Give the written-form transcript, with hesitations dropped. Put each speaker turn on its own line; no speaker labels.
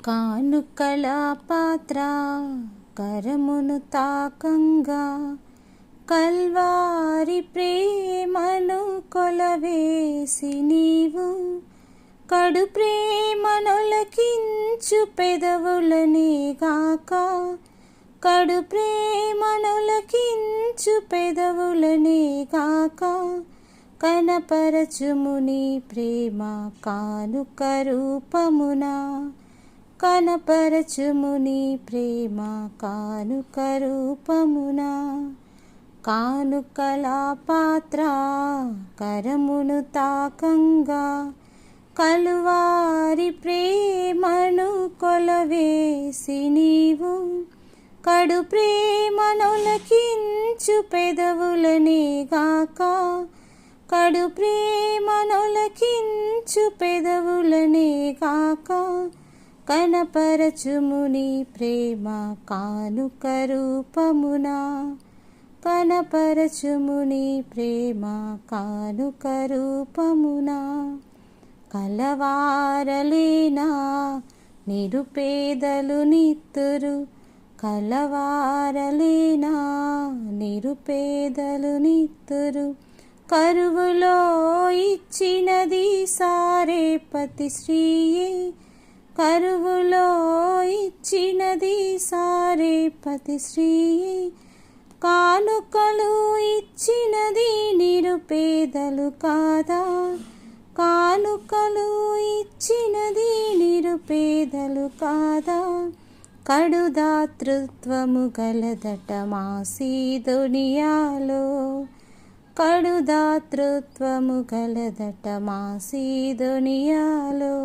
కానుకల పాత్ర కరమును తాకంగా కల్వారి ప్రేమను కొలవేసి నీవు కడు ప్రేమనొలకించు పెదవులనే గాక కడు ప్రేమనొలకించు పెదవులనే గాక కనపరచుము నీ ప్రేమ కానుక రూపమున కనపరచుము నీ ప్రేమ కానుక రూపమున కానుకల పాత్ర కరమును తాకంగా కలువారి ప్రేమను కొలవేసి నీవు కడు ప్రేమనొలకించు పెదవులనే గాక కడు ప్రేమనొలకించు పెదవులనే గాక కనపరచుము నీ ప్రేమ కానుక రూపమున కనపరచుము నీ ప్రేమ కానుక రూపమున కలవారలేనా నిరుపేదలు నిత్తురు కలవారలేనా నిరుపేదలు నిత్తురు కరువులో ఇచ్చినది సారేపతి శ్రీయే కరువులో ఇచ్చినది సారేపతి శ్రీయే కానుకలు ఇచ్చినది నిరుపేదలు కాదా కానుకలు ఇచ్చినది నిరుపేదలు కాదా కడు దాతృత్వము గలదట మాసీదోనియాలో కడు దాతృత్వము గలదట మాసీదోనియాలో